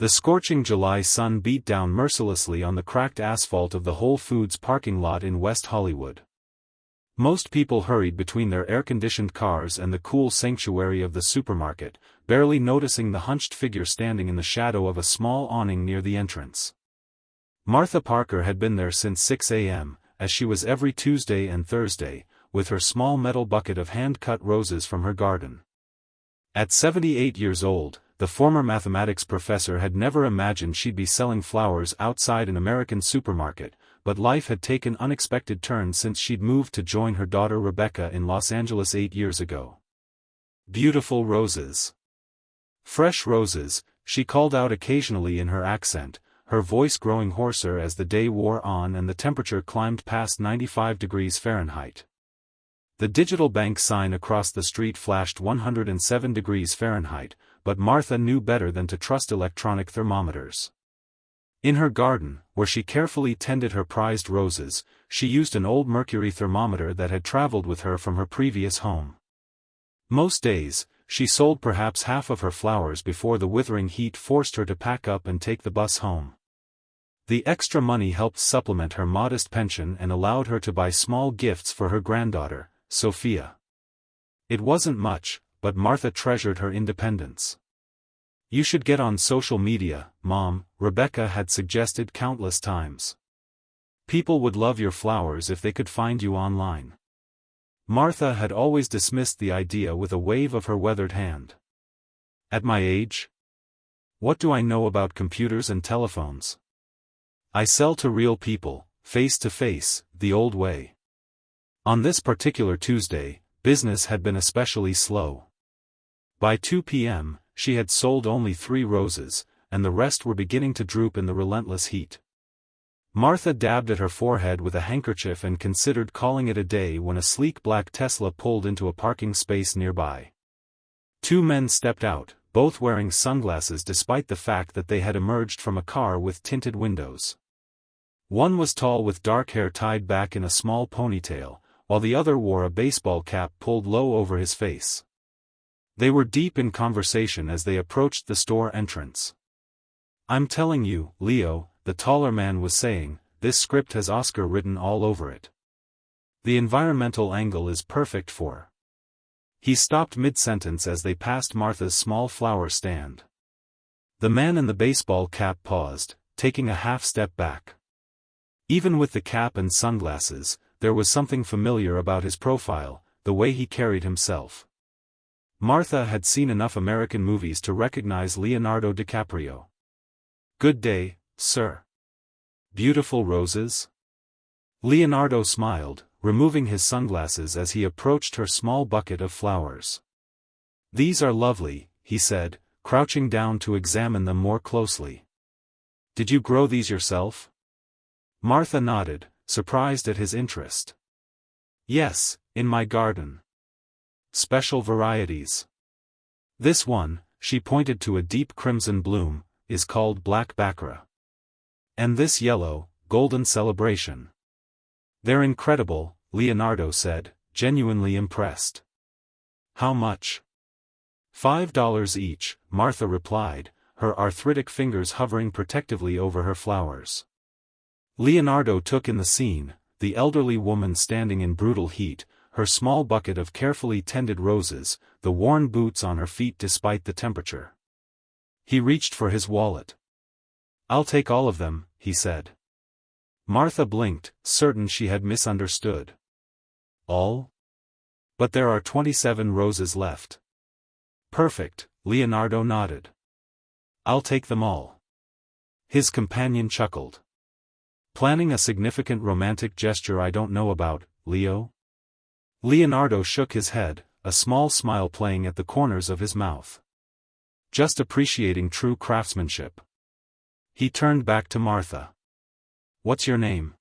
The scorching July sun beat down mercilessly on the cracked asphalt of the Whole Foods parking lot in West Hollywood. Most people hurried between their air-conditioned cars and the cool sanctuary of the supermarket, barely noticing the hunched figure standing in the shadow of a small awning near the entrance. Martha Parker had been there since 6 a.m., as she was every Tuesday and Thursday, with her small metal bucket of hand-cut roses from her garden. At 78 years old, the former mathematics professor had never imagined she'd be selling flowers outside an American supermarket, but life had taken unexpected turns since she'd moved to join her daughter Rebecca in Los Angeles 8 years ago. Beautiful roses. Fresh roses, she called out occasionally in her accent, her voice growing hoarser as the day wore on and the temperature climbed past 95 degrees Fahrenheit. The digital bank sign across the street flashed 107 degrees Fahrenheit, but Martha knew better than to trust electronic thermometers. In her garden, where she carefully tended her prized roses, she used an old mercury thermometer that had traveled with her from her previous home. Most days, she sold perhaps half of her flowers before the withering heat forced her to pack up and take the bus home. The extra money helped supplement her modest pension and allowed her to buy small gifts for her granddaughter, Sophia. It wasn't much, but Martha treasured her independence. "You should get on social media, Mom," Rebecca had suggested countless times. "People would love your flowers if they could find you online." Martha had always dismissed the idea with a wave of her weathered hand. "At my age? What do I know about computers and telephones? I sell to real people, face to face, the old way." On this particular Tuesday, business had been especially slow. By 2 p.m., she had sold only 3 roses, and the rest were beginning to droop in the relentless heat. Martha dabbed at her forehead with a handkerchief and considered calling it a day when a sleek black Tesla pulled into a parking space nearby. 2 men stepped out, both wearing sunglasses despite the fact that they had emerged from a car with tinted windows. One was tall with dark hair tied back in a small ponytail, while the other wore a baseball cap pulled low over his face. They were deep in conversation as they approached the store entrance. "I'm telling you, Leo," the taller man was saying, "this script has Oscar written all over it. The environmental angle is perfect for..." He stopped mid-sentence as they passed Martha's small flower stand. The man in the baseball cap paused, taking a half-step back. Even with the cap and sunglasses, there was something familiar about his profile, the way he carried himself. Martha had seen enough American movies to recognize Leonardo DiCaprio. "Good day, sir. Beautiful roses?" Leonardo smiled, removing his sunglasses as he approached her small bucket of flowers. "These are lovely," he said, crouching down to examine them more closely. "Did you grow these yourself?" Martha nodded, surprised at his interest. "Yes, in my garden. Special varieties. This one," she pointed to a deep crimson bloom, "is called Black Baccarat. And this yellow, Golden Celebration. They're incredible," Leonardo said, genuinely impressed. "How much?" $5 each, Martha replied, her arthritic fingers hovering protectively over her flowers. Leonardo took in the scene, the elderly woman standing in brutal heat, her small bucket of carefully tended roses, the worn boots on her feet despite the temperature. He reached for his wallet. "I'll take all of them," he said. Martha blinked, certain she had misunderstood. "All? But there are 27 roses left." "Perfect," Leonardo nodded. "I'll take them all." His companion chuckled. "Planning a significant romantic gesture I don't know about, Leo?" Leonardo shook his head, a small smile playing at the corners of his mouth. "Just appreciating true craftsmanship." He turned back to Martha. "What's your name?"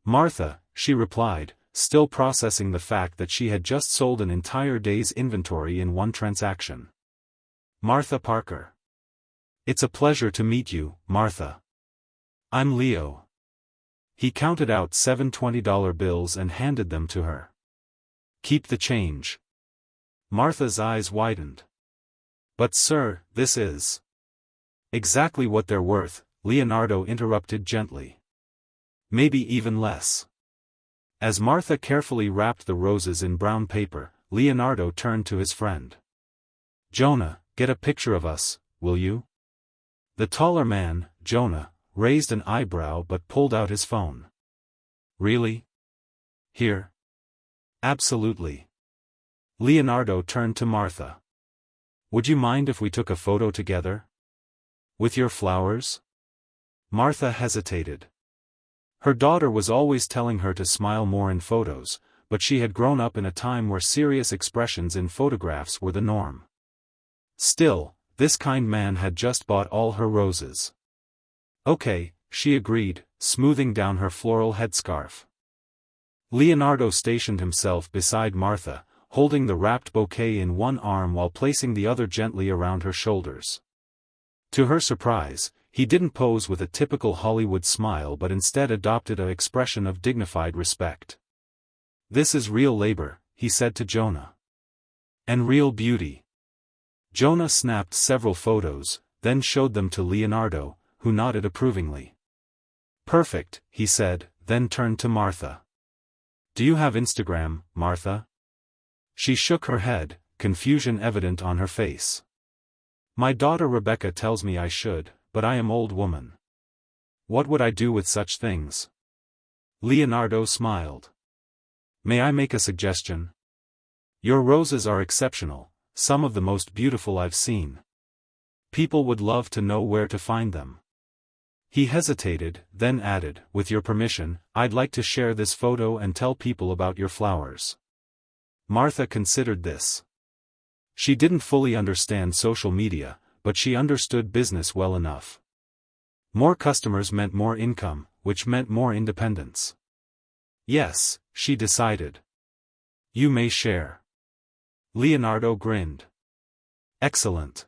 "Martha," she replied, still processing the fact that she had just sold an entire day's inventory in one transaction. "Martha Parker." "It's a pleasure to meet you, Martha. I'm Leo." He counted out 7 $20 bills and handed them to her. "Keep the change." Martha's eyes widened. "But sir, this is..." Exactly what they're worth, Leonardo interrupted gently. Maybe even less. As Martha carefully wrapped the roses in brown paper, Leonardo turned to his friend. Jonah, get a picture of us, will you? The taller man, Jonah, raised an eyebrow but pulled out his phone. Really? Here? Absolutely. Leonardo turned to Martha. Would you mind if we took a photo together? With your flowers? Martha hesitated. Her daughter was always telling her to smile more in photos, but she had grown up in a time where serious expressions in photographs were the norm. Still, this kind man had just bought all her roses. Okay, she agreed, smoothing down her floral headscarf. Leonardo stationed himself beside Martha, holding the wrapped bouquet in one arm while placing the other gently around her shoulders. To her surprise, he didn't pose with a typical Hollywood smile but instead adopted an expression of dignified respect. This is real labor, he said to Jonah. And real beauty. Jonah snapped several photos, then showed them to Leonardo, who nodded approvingly. Perfect, he said, then turned to Martha. Do you have Instagram, Martha? She shook her head, confusion evident on her face. My daughter Rebecca tells me I should, but I am old woman. What would I do with such things? Leonardo smiled. May I make a suggestion? Your roses are exceptional, some of the most beautiful I've seen. People would love to know where to find them. He hesitated, then added, with your permission, I'd like to share this photo and tell people about your flowers. Martha considered this. She didn't fully understand social media, but she understood business well enough. More customers meant more income, which meant more independence. Yes, she decided. You may share. Leonardo grinned. Excellent.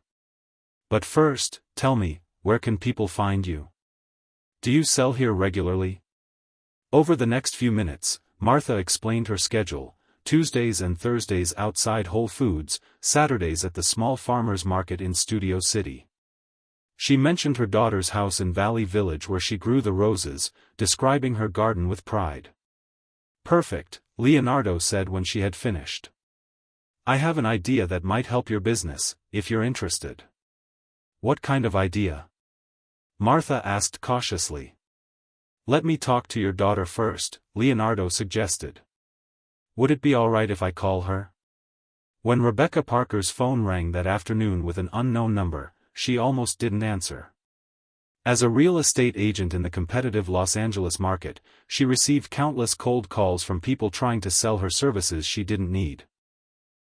But first, tell me, where can people find you? Do you sell here regularly? Over the next few minutes, Martha explained her schedule: Tuesdays and Thursdays outside Whole Foods, Saturdays at the small farmers market in Studio City. She mentioned her daughter's house in Valley Village where she grew the roses, describing her garden with pride. Perfect, Leonardo said when she had finished. I have an idea that might help your business, if you're interested. What kind of idea? Martha asked cautiously. Let me talk to your daughter first, Leonardo suggested. Would it be alright if I call her? When Rebecca Parker's phone rang that afternoon with an unknown number, she almost didn't answer. As a real estate agent in the competitive Los Angeles market, she received countless cold calls from people trying to sell her services she didn't need.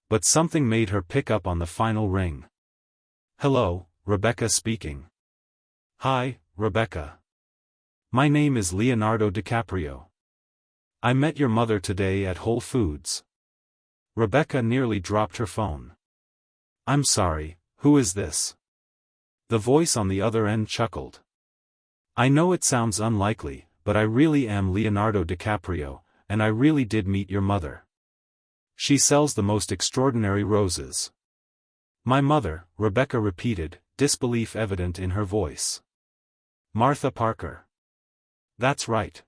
But something made her pick up on the final ring. Hello, Rebecca speaking. Hi, Rebecca. My name is Leonardo DiCaprio. I met your mother today at Whole Foods. Rebecca nearly dropped her phone. I'm sorry, who is this? The voice on the other end chuckled. I know it sounds unlikely, but I really am Leonardo DiCaprio, and I really did meet your mother. She sells the most extraordinary roses. My mother, Rebecca repeated, disbelief evident in her voice. Martha Parker. That's right.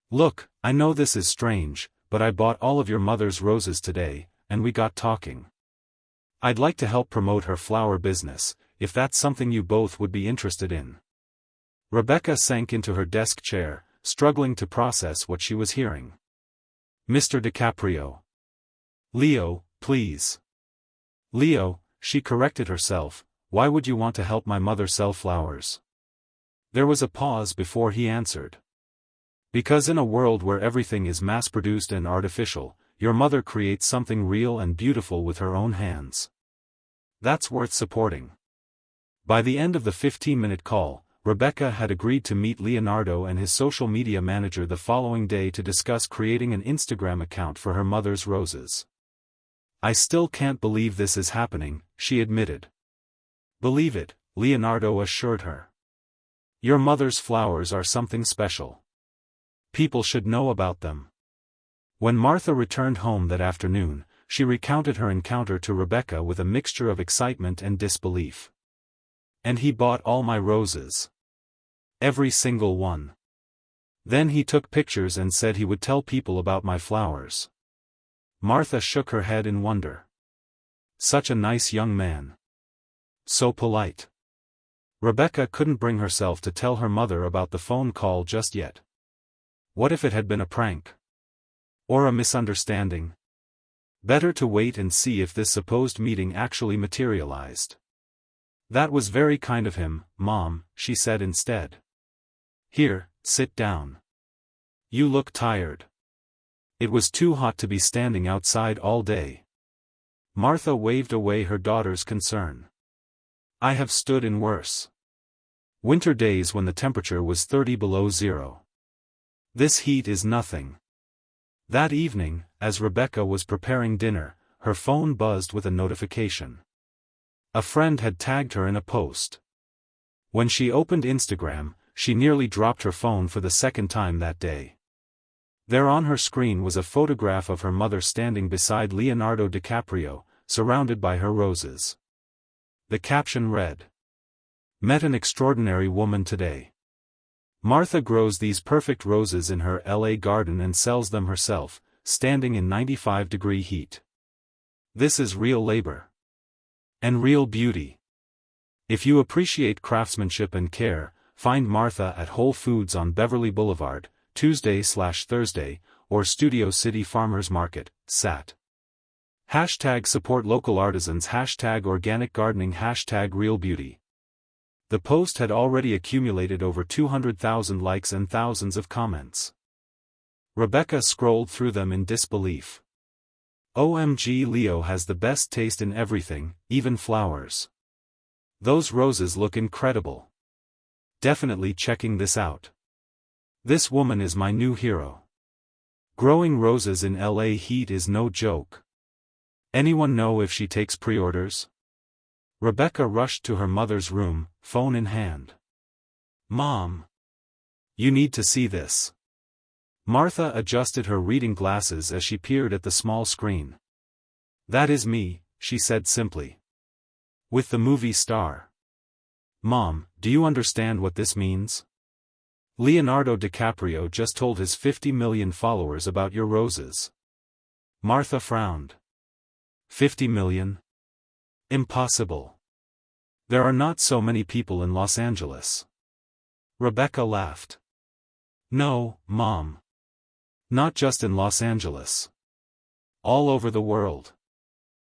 Look, I know this is strange, but I bought all of your mother's roses today, and we got talking. I'd like to help promote her flower business, if that's something you both would be interested in. Rebecca sank into her desk chair, struggling to process what she was hearing. Mr. DiCaprio. Leo, please. Leo, she corrected herself, why would you want to help my mother sell flowers? There was a pause before he answered. Because in a world where everything is mass-produced and artificial, your mother creates something real and beautiful with her own hands. That's worth supporting. By the end of the 15-minute call, Rebecca had agreed to meet Leonardo and his social media manager the following day to discuss creating an Instagram account for her mother's roses. I still can't believe this is happening, she admitted. Believe it, Leonardo assured her. Your mother's flowers are something special. People should know about them. When Martha returned home that afternoon, she recounted her encounter to Rebecca with a mixture of excitement and disbelief. And he bought all my roses. Every single one. Then he took pictures and said he would tell people about my flowers. Martha shook her head in wonder. Such a nice young man. So polite. Rebecca couldn't bring herself to tell her mother about the phone call just yet. What if it had been a prank? Or a misunderstanding? Better to wait and see if this supposed meeting actually materialized. That was very kind of him, Mom, she said instead. Here, sit down. You look tired. It was too hot to be standing outside all day. Martha waved away her daughter's concern. I have stood in worse winter days when the temperature was 30 below zero. This heat is nothing. That evening, as Rebecca was preparing dinner, her phone buzzed with a notification. A friend had tagged her in a post. When she opened Instagram, she nearly dropped her phone for the second time that day. There on her screen was a photograph of her mother standing beside Leonardo DiCaprio, surrounded by her roses. The caption read, "Met an extraordinary woman today. Martha grows these perfect roses in her LA garden and sells them herself, standing in 95-degree heat. This is real labor. And real beauty. If you appreciate craftsmanship and care, find Martha at Whole Foods on Beverly Boulevard, Tuesday/Thursday, or Studio City Farmers Market, SAT. Hashtag support local artisans, hashtag organic gardening, hashtag real beauty." The post had already accumulated over 200,000 likes and thousands of comments. Rebecca scrolled through them in disbelief. OMG, Leo has the best taste in everything, even flowers. Those roses look incredible. Definitely checking this out. This woman is my new hero. Growing roses in LA heat is no joke. Anyone know if she takes pre-orders? Rebecca rushed to her mother's room, phone in hand. Mom! You need to see this. Martha adjusted her reading glasses as she peered at the small screen. That is me, she said simply. With the movie star. Mom, do you understand what this means? Leonardo DiCaprio just told his 50 million followers about your roses. Martha frowned. 50 million? Impossible. There are not so many people in Los Angeles. Rebecca laughed. No, Mom. Not just in Los Angeles. All over the world.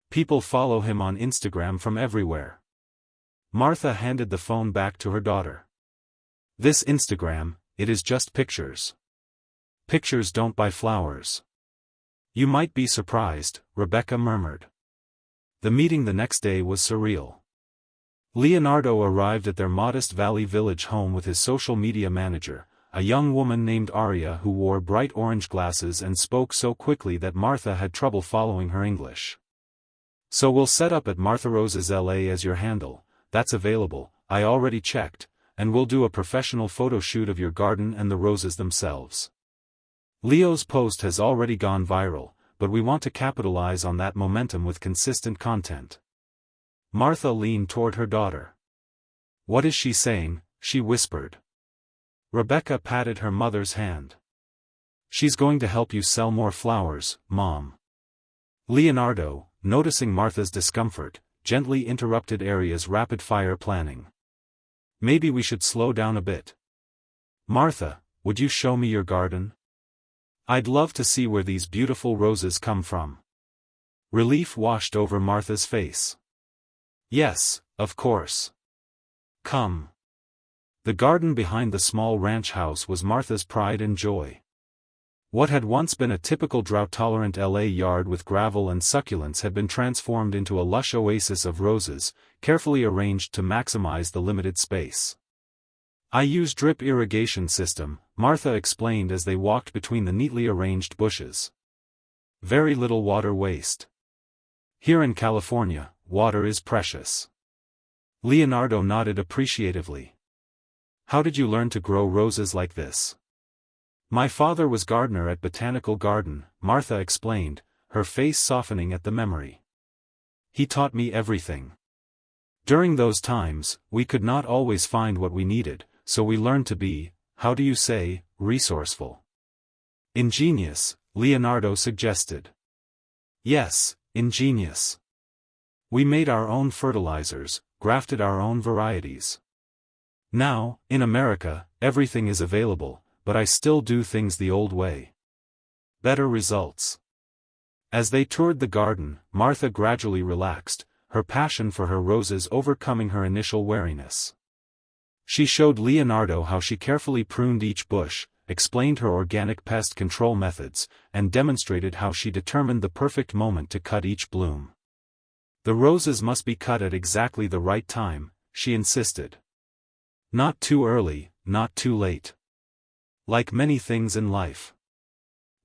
People follow him on Instagram from everywhere. Martha handed the phone back to her daughter. This Instagram, it is just pictures. Pictures don't buy flowers. You might be surprised, Rebecca murmured. The meeting the next day was surreal. Leonardo arrived at their modest Valley Village home with his social media manager, a young woman named Aria who wore bright orange glasses and spoke so quickly that Martha had trouble following her English. So we'll set up at Martha Roses LA as your handle, that's available, I already checked, and we'll do a professional photo shoot of your garden and the roses themselves. Leo's post has already gone viral, but we want to capitalize on that momentum with consistent content. Martha leaned toward her daughter. What is she saying? She whispered. Rebecca patted her mother's hand. She's going to help you sell more flowers, Mom. Leonardo, noticing Martha's discomfort, gently interrupted Aria's rapid-fire planning. Maybe we should slow down a bit. Martha, would you show me your garden? I'd love to see where these beautiful roses come from. Relief washed over Martha's face. Yes, of course. Come. The garden behind the small ranch house was Martha's pride and joy. What had once been a typical drought-tolerant LA yard with gravel and succulents had been transformed into a lush oasis of roses, carefully arranged to maximize the limited space. I use drip irrigation system, Martha explained as they walked between the neatly arranged bushes. Very little water waste. Here in California, water is precious. Leonardo nodded appreciatively. How did you learn to grow roses like this? My father was gardener at Botanical Garden, Martha explained, her face softening at the memory. He taught me everything. During those times, we could not always find what we needed, so we learned to be, how do you say, resourceful. Ingenious, Leonardo suggested. Yes, ingenious. We made our own fertilizers, grafted our own varieties. Now, in America, everything is available, but I still do things the old way. Better results. As they toured the garden, Martha gradually relaxed, her passion for her roses overcoming her initial wariness. She showed Leonardo how she carefully pruned each bush, explained her organic pest control methods, and demonstrated how she determined the perfect moment to cut each bloom. The roses must be cut at exactly the right time, she insisted. Not too early, not too late. Like many things in life.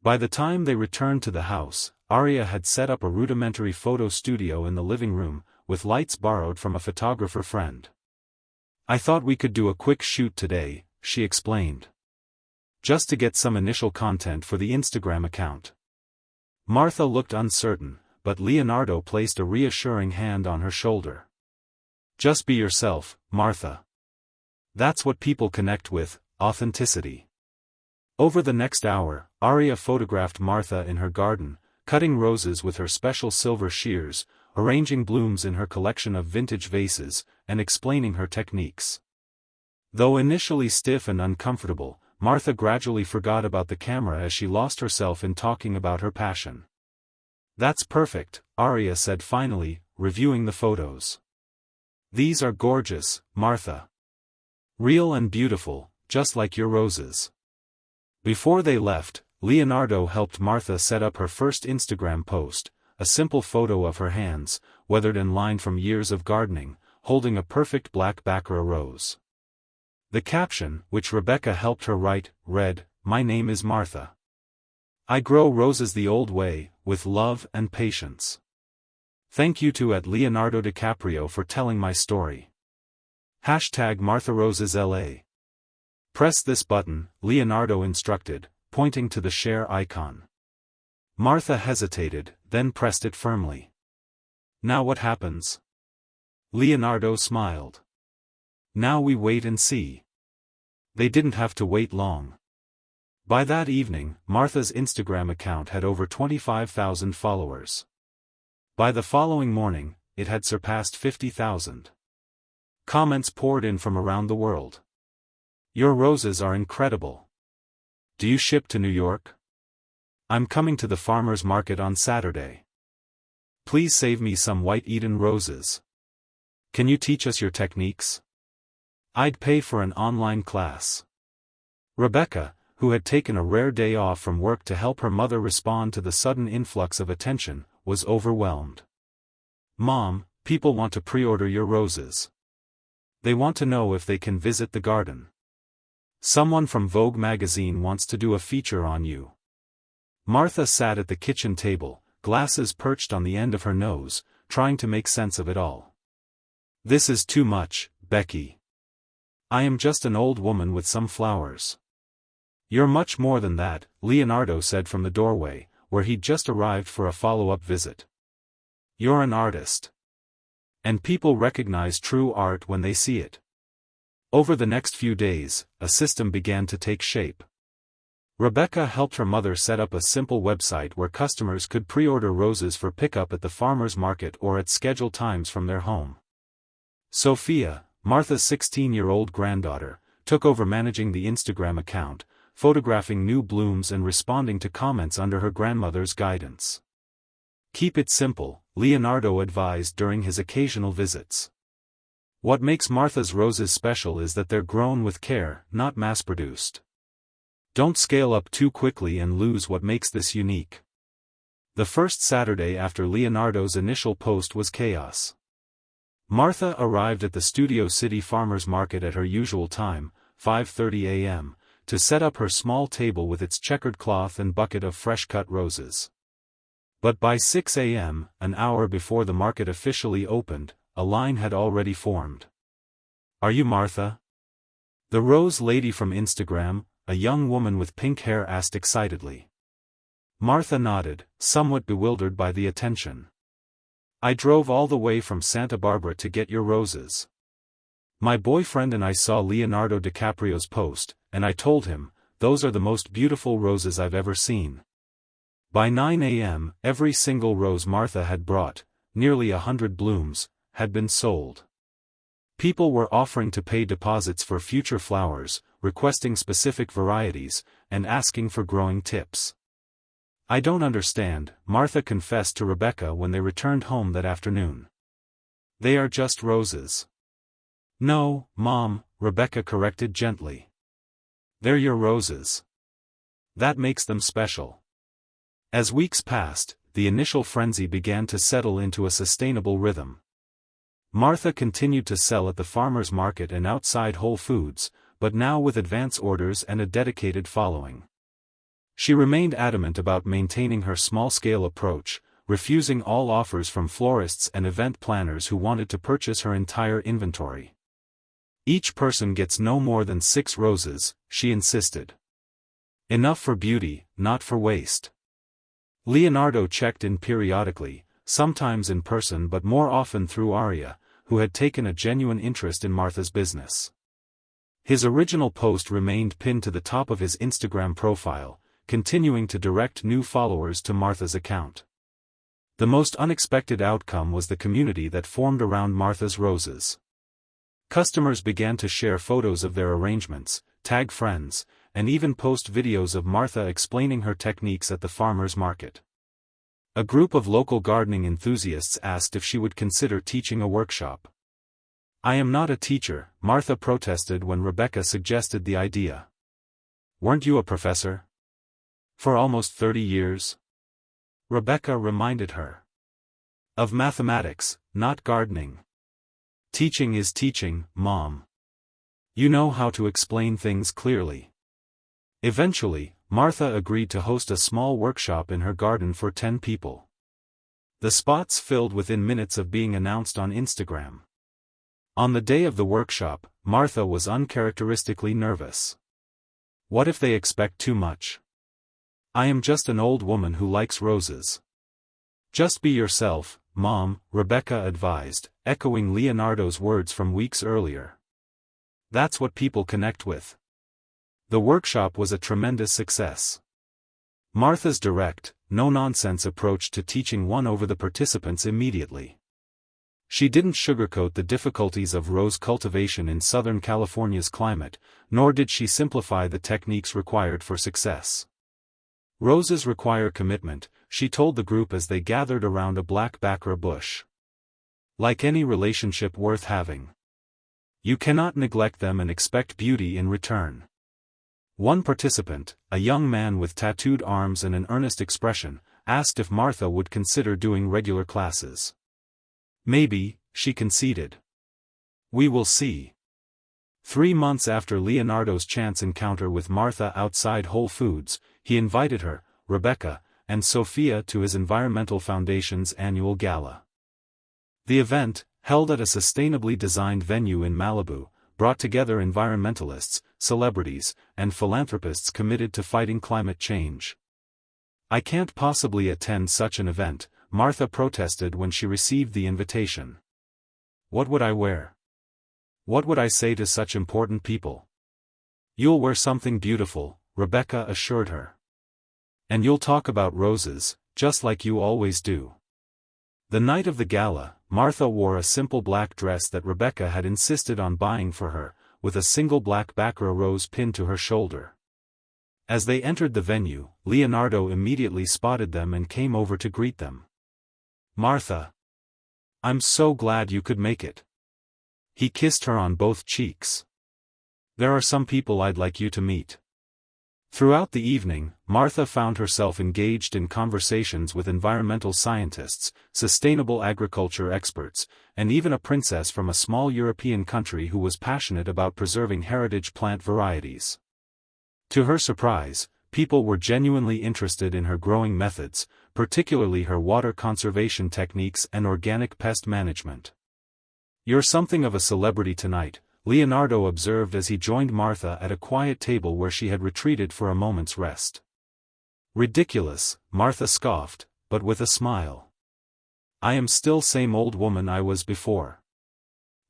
By the time they returned to the house, Arya had set up a rudimentary photo studio in the living room, with lights borrowed from a photographer friend. I thought we could do a quick shoot today, she explained. Just to get some initial content for the Instagram account. Martha looked uncertain, but Leonardo placed a reassuring hand on her shoulder. Just be yourself, Martha. That's what people connect with, authenticity. Over the next hour, Arya photographed Martha in her garden, cutting roses with her special silver shears, arranging blooms in her collection of vintage vases, and explaining her techniques. Though initially stiff and uncomfortable, Martha gradually forgot about the camera as she lost herself in talking about her passion. That's perfect, Arya said finally, reviewing the photos. These are gorgeous, Martha. Real and beautiful, just like your roses. Before they left, Leonardo helped Martha set up her first Instagram post, a simple photo of her hands, weathered and lined from years of gardening, holding a perfect black Baccarat rose. The caption, which Rebecca helped her write, read, "My name is Martha. I grow roses the old way, with love and patience. Thank you to @Leonardo DiCaprio for telling my story. #MarthaRosesLA. Press this button, Leonardo instructed, pointing to the share icon. Martha hesitated, then pressed it firmly. Now what happens? Leonardo smiled. Now we wait and see. They didn't have to wait long. By that evening, Martha's Instagram account had over 25,000 followers. By the following morning, it had surpassed 50,000. Comments poured in from around the world. Your roses are incredible. Do you ship to New York? I'm coming to the farmer's market on Saturday. Please save me some White Eden roses. Can you teach us your techniques? I'd pay for an online class. Rebecca, who had taken a rare day off from work to help her mother respond to the sudden influx of attention, was overwhelmed. Mom, people want to pre-order your roses. They want to know if they can visit the garden. Someone from Vogue magazine wants to do a feature on you. Martha sat at the kitchen table, glasses perched on the end of her nose, trying to make sense of it all. This is too much, Becky. I am just an old woman with some flowers. You're much more than that, Leonardo said from the doorway, where he'd just arrived for a follow-up visit. You're an artist. And people recognize true art when they see it. Over the next few days, a system began to take shape. Rebecca helped her mother set up a simple website where customers could pre-order roses for pickup at the farmer's market or at scheduled times from their home. Sophia, Martha's 16-year-old granddaughter, took over managing the Instagram account, photographing new blooms and responding to comments under her grandmother's guidance. Keep it simple, Leonardo advised during his occasional visits. What makes Martha's roses special is that they're grown with care, not mass-produced. Don't scale up too quickly and lose what makes this unique. The first Saturday after Leonardo's initial post was chaos. Martha arrived at the Studio City Farmers Market at her usual time, 5:30 a.m., to set up her small table with its checkered cloth and bucket of fresh-cut roses. But by 6 a.m., an hour before the market officially opened, a line had already formed. Are you Martha? The rose lady from Instagram, a young woman with pink hair asked excitedly. Martha nodded, somewhat bewildered by the attention. I drove all the way from Santa Barbara to get your roses. My boyfriend and I saw Leonardo DiCaprio's post, and I told him, those are the most beautiful roses I've ever seen. By 9 a.m., every single rose Martha had brought, nearly 100 blooms, had been sold. People were offering to pay deposits for future flowers, requesting specific varieties, and asking for growing tips. I don't understand, Martha confessed to Rebecca when they returned home that afternoon. They are just roses. No, Mom, Rebecca corrected gently. They're your roses. That makes them special. As weeks passed, the initial frenzy began to settle into a sustainable rhythm. Martha continued to sell at the farmer's market and outside Whole Foods, but now with advance orders and a dedicated following. She remained adamant about maintaining her small-scale approach, refusing all offers from florists and event planners who wanted to purchase her entire inventory. Each person gets no more than 6 roses, she insisted. Enough for beauty, not for waste. Leonardo checked in periodically, sometimes in person but more often through Aria, who had taken a genuine interest in Martha's business. His original post remained pinned to the top of his Instagram profile, continuing to direct new followers to Martha's account. The most unexpected outcome was the community that formed around Martha's roses. Customers began to share photos of their arrangements, tag friends, and even post videos of Martha explaining her techniques at the farmer's market. A group of local gardening enthusiasts asked if she would consider teaching a workshop. I am not a teacher, Martha protested when Rebecca suggested the idea. Weren't you a professor? For almost 30 years? Rebecca reminded her. Of mathematics, not gardening. Teaching is teaching, Mom. You know how to explain things clearly. Eventually, Martha agreed to host a small workshop in her garden for 10 people. The spots filled within minutes of being announced on Instagram. On the day of the workshop, Martha was uncharacteristically nervous. What if they expect too much? I am just an old woman who likes roses. Just be yourself, Mom, Rebecca advised, echoing Leonardo's words from weeks earlier. That's what people connect with. The workshop was a tremendous success. Martha's direct, no-nonsense approach to teaching won over the participants immediately. She didn't sugarcoat the difficulties of rose cultivation in Southern California's climate, nor did she simplify the techniques required for success. Roses require commitment, she told the group as they gathered around a black bakra bush. Like any relationship worth having. You cannot neglect them and expect beauty in return. One participant, a young man with tattooed arms and an earnest expression, asked if Martha would consider doing regular classes. Maybe, she conceded. We will see. 3 months after Leonardo's chance encounter with Martha outside Whole Foods, he invited her, Rebecca, and Sophia to his Environmental Foundation's annual gala. The event, held at a sustainably designed venue in Malibu, brought together environmentalists, celebrities, and philanthropists committed to fighting climate change. I can't possibly attend such an event, Martha protested when she received the invitation. What would I wear? What would I say to such important people? You'll wear something beautiful, Rebecca assured her. And you'll talk about roses, just like you always do. The night of the gala, Martha wore a simple black dress that Rebecca had insisted on buying for her, with a single black bakra rose pinned to her shoulder. As they entered the venue, Leonardo immediately spotted them and came over to greet them. Martha! I'm so glad you could make it. He kissed her on both cheeks. There are some people I'd like you to meet. Throughout the evening, Martha found herself engaged in conversations with environmental scientists, sustainable agriculture experts, and even a princess from a small European country who was passionate about preserving heritage plant varieties. To her surprise, people were genuinely interested in her growing methods, particularly her water conservation techniques and organic pest management. You're something of a celebrity tonight, Leonardo observed as he joined Martha at a quiet table where she had retreated for a moment's rest. Ridiculous, Martha scoffed, but with a smile. I am still same old woman I was before.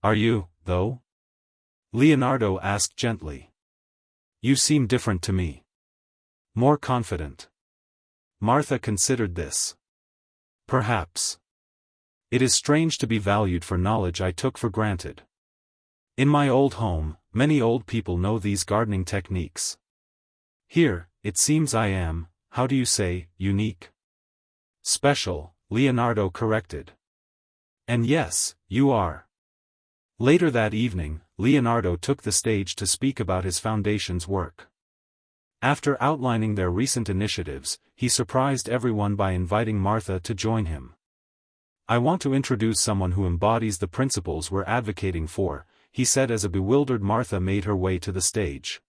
Are you, though? Leonardo asked gently. You seem different to me. More confident. Martha considered this. Perhaps. It is strange to be valued for knowledge I took for granted. In my old home, many old people know these gardening techniques. Here, it seems I am, how do you say, unique? Special, Leonardo corrected. And yes, you are. Later that evening, Leonardo took the stage to speak about his foundation's work. After outlining their recent initiatives, he surprised everyone by inviting Martha to join him. I want to introduce someone who embodies the principles we're advocating for, he said as a bewildered Martha made her way to the stage.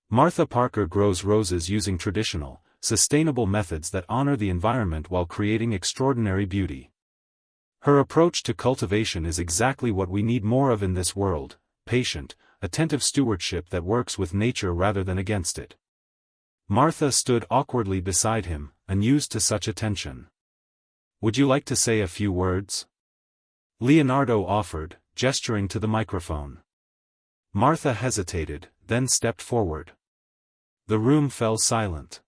Martha Parker grows roses using traditional, sustainable methods that honor the environment while creating extraordinary beauty. Her approach to cultivation is exactly what we need more of in this world: patient, attentive stewardship that works with nature rather than against it. Martha stood awkwardly beside him, unused to such attention. Would you like to say a few words? Leonardo offered, gesturing to the microphone. Martha hesitated, then stepped forward. The room fell silent.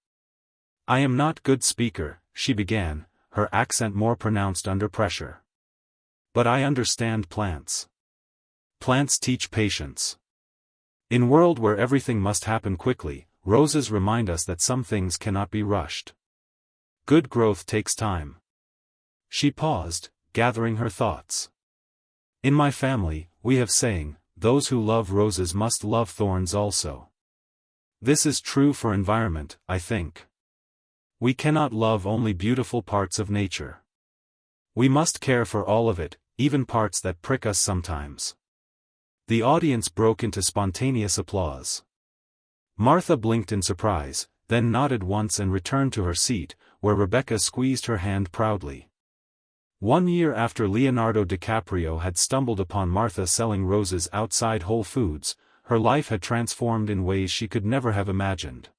I am not good speaker, she began, her accent more pronounced under pressure. But I understand plants. Plants teach patience. In a world where everything must happen quickly, roses remind us that some things cannot be rushed. Good growth takes time. She paused, gathering her thoughts. In my family, we have saying, those who love roses must love thorns also. This is true for environment, I think. We cannot love only beautiful parts of nature. We must care for all of it, even parts that prick us sometimes. The audience broke into spontaneous applause. Martha blinked in surprise, then nodded once and returned to her seat, where Rebecca squeezed her hand proudly. 1 year after Leonardo DiCaprio had stumbled upon Martha selling roses outside Whole Foods, her life had transformed in ways she could never have imagined.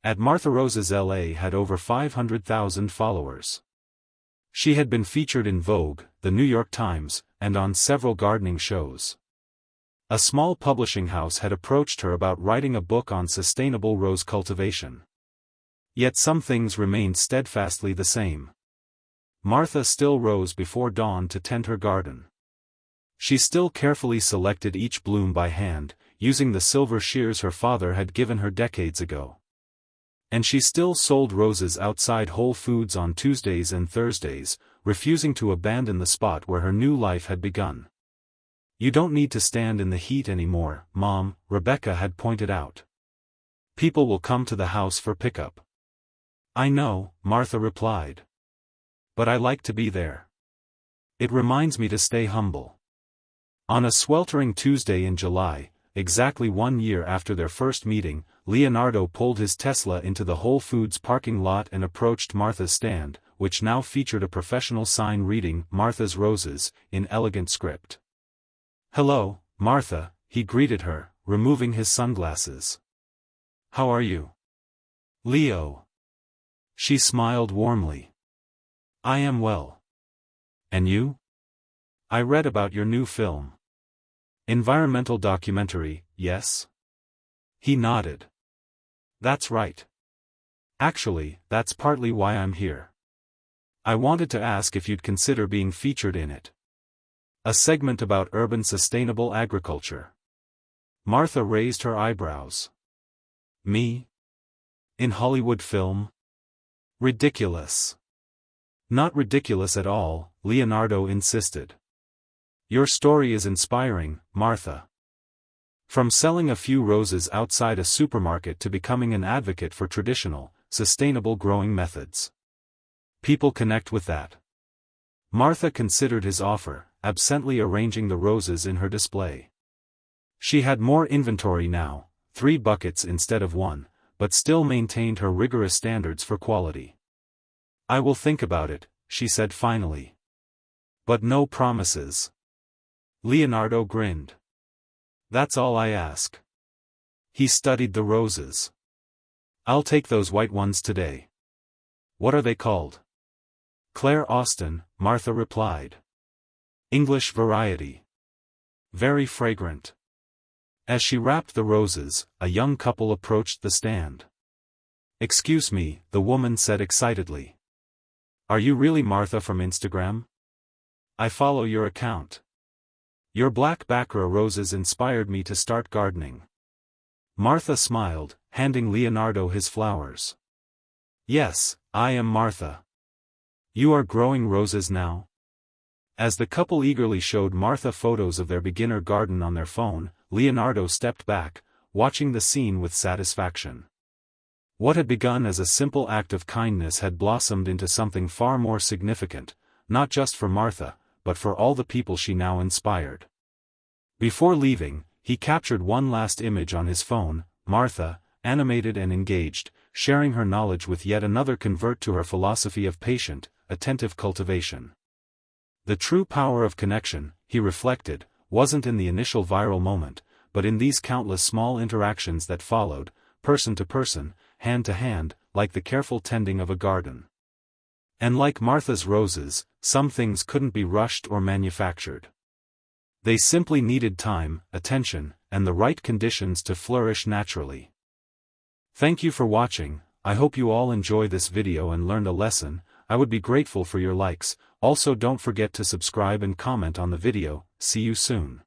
At Martha Roses LA had over 500,000 followers. She had been featured in Vogue, The New York Times, and on several gardening shows. A small publishing house had approached her about writing a book on sustainable rose cultivation. Yet some things remained steadfastly the same. Martha still rose before dawn to tend her garden. She still carefully selected each bloom by hand, using the silver shears her father had given her decades ago. And she still sold roses outside Whole Foods on Tuesdays and Thursdays, refusing to abandon the spot where her new life had begun. You don't need to stand in the heat anymore, Mom, Rebecca had pointed out. People will come to the house for pickup. I know, Martha replied. But I like to be there. It reminds me to stay humble. On a sweltering Tuesday in July, exactly 1 year after their first meeting, Leonardo pulled his Tesla into the Whole Foods parking lot and approached Martha's stand, which now featured a professional sign reading, Martha's Roses, in elegant script. Hello, Martha, he greeted her, removing his sunglasses. How are you? Leo. She smiled warmly. I am well. And you? I read about your new film. Environmental documentary, yes? He nodded. That's right. Actually, that's partly why I'm here. I wanted to ask if you'd consider being featured in it. A segment about urban sustainable agriculture. Martha raised her eyebrows. Me? In Hollywood film? Ridiculous. Not ridiculous at all, Leonardo insisted. Your story is inspiring, Martha. From selling a few roses outside a supermarket to becoming an advocate for traditional, sustainable growing methods. People connect with that. Martha considered his offer, absently arranging the roses in her display. She had more inventory now, 3 buckets instead of 1, but still maintained her rigorous standards for quality. I will think about it, she said finally. But no promises. Leonardo grinned. That's all I ask. He studied the roses. I'll take those white ones today. What are they called? Claire Austin, Martha replied. English variety. Very fragrant. As she wrapped the roses, a young couple approached the stand. Excuse me, the woman said excitedly. Are you really Martha from Instagram? I follow your account. Your black Baccarat roses inspired me to start gardening. Martha smiled, handing Leonardo his flowers. Yes, I am Martha. You are growing roses now? As the couple eagerly showed Martha photos of their beginner garden on their phone, Leonardo stepped back, watching the scene with satisfaction. What had begun as a simple act of kindness had blossomed into something far more significant, not just for Martha, but for all the people she now inspired. Before leaving, he captured one last image on his phone, Martha, animated and engaged, sharing her knowledge with yet another convert to her philosophy of patient, attentive cultivation. The true power of connection, he reflected, wasn't in the initial viral moment, but in these countless small interactions that followed, person to person, hand to hand, like the careful tending of a garden. And like Martha's roses, some things couldn't be rushed or manufactured. They simply needed time, attention, and the right conditions to flourish naturally. Thank you for watching. I hope you all enjoy this video and learned a lesson. I would be grateful for your likes. Also don't forget to subscribe and comment on the video. See you soon.